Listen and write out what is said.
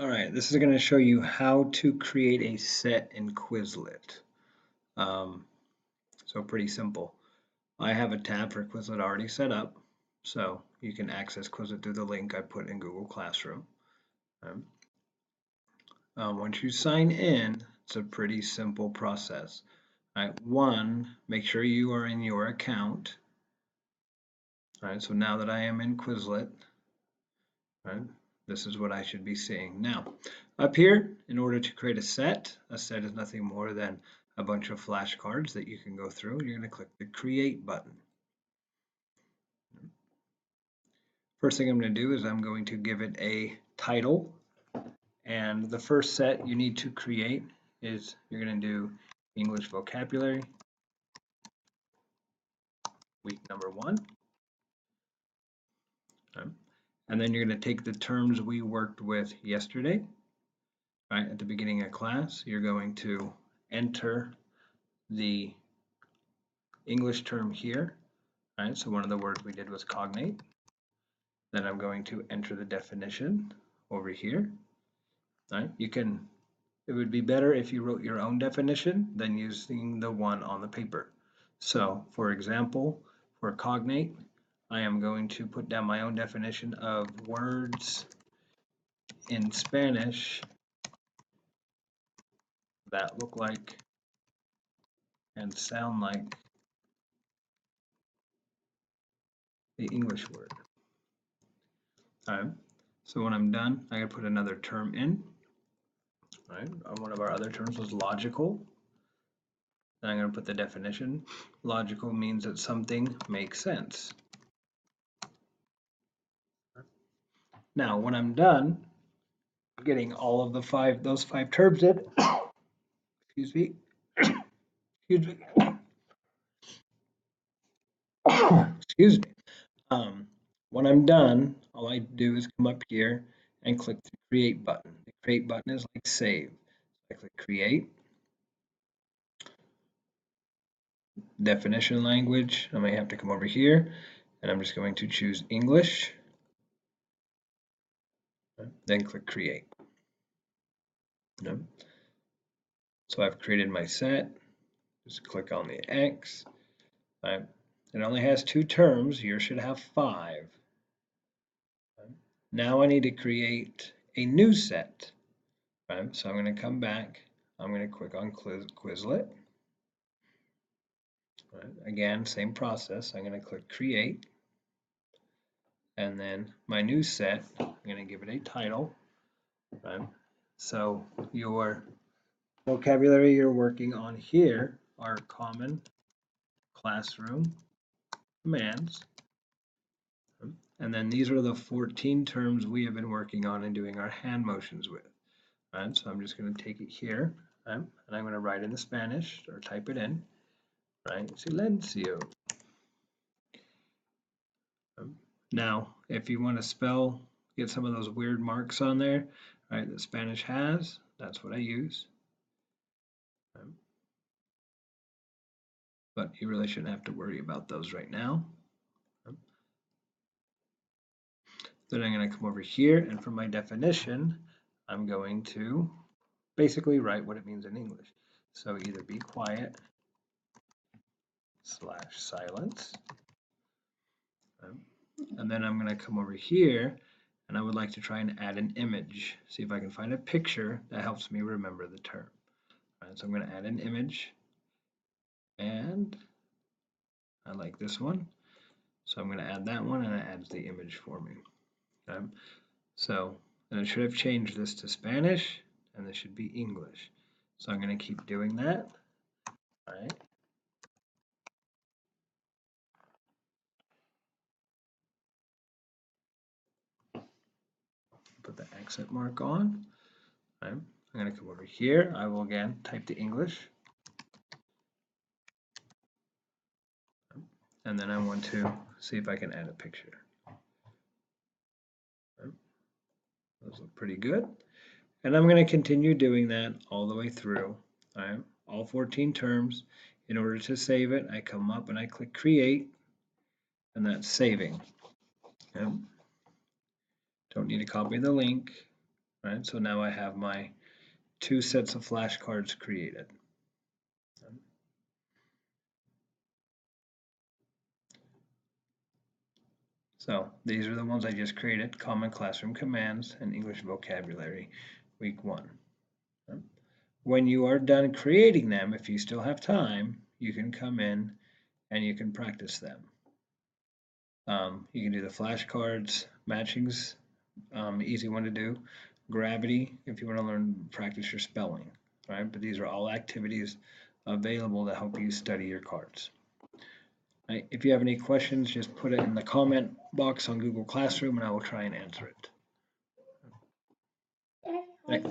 All right, this is going to show you how to create a set in Quizlet. So pretty simple. I have a tab for Quizlet already set up, so you can access Quizlet through the link I put in Google Classroom. Once you sign in, it's a pretty simple process. All right, one, make sure you are in your account. All right, so now that I am in Quizlet, right, this is what I should be seeing. Now, up here, in order to create a set is nothing more than a bunch of flashcards that you can go through. You're going to click the Create button. First thing I'm going to do is I'm going to give it a title. And the first set you need to create is you're going to do English vocabulary, week number 1. And then you're going to take the terms we worked with yesterday. Right, at the beginning of class, you're going to enter the English term here. Right, so one of the words we did was cognate. Then I'm going to enter the definition over here. Right, it would be better if you wrote your own definition than using the one on the paper. So, for example, for cognate, I am going to put down my own definition of words in Spanish that look like and sound like the English word. All right, so when I'm done, I gotta put another term in. All right, one of our other terms was logical. Then I'm gonna put the definition. Logical means that something makes sense. Now, when I'm done getting all of those five terms in, excuse me, excuse me, excuse me. When I'm done, all I do is come up here and click the Create button. The Create button is like Save. I click Create. Definition language, I may have to come over here, and I'm just going to choose English. Then click Create. So I've created my set. Just click on the X. It only has 2 terms. Yours should have 5. Now I need to create a new set. So I'm going to come back. I'm going to click on Quizlet. Again, same process. I'm going to click Create. And then my new set, I'm going to give it a title. So your vocabulary you're working on here are common classroom commands. And then these are the 14 terms we have been working on and doing our hand motions with. So I'm just going to take it here, and I'm going to write in the Spanish or type it in. Silencio. Now, if you want to get some of those weird marks on there, that Spanish has, that's what I use. But you really shouldn't have to worry about those right now. Then I'm going to come over here, and for my definition, I'm going to basically write what it means in English. So either be quiet / silence. And then I'm going to come over here, and I would like to try and add an image. See if I can find a picture that helps me remember the term. So I'm going to add an image, and I like this one. So I'm going to add that one, and it adds the image for me. So then I should have changed this to Spanish, and this should be English. So I'm going to keep doing that. All right. Put the accent mark on. I'm going to come over here. I will again type the English. And then I want to see if I can add a picture. Those look pretty good. And I'm going to continue doing that all the way through. All 14 terms. In order to save it, I come up and I click Create, and that's saving. Don't need to copy the link. right? So now I have my 2 sets of flashcards created. So these are the ones I just created: Common Classroom Commands and English Vocabulary, Week 1. When you are done creating them, if you still have time, you can come in and you can practice them. You can do the flashcards, matchings, easy one to do. Gravity, if you want to learn, practice your spelling, right? But these are all activities available to help you study your cards. Right? If you have any questions, just put it in the comment box on Google Classroom and I will try and answer it. Right.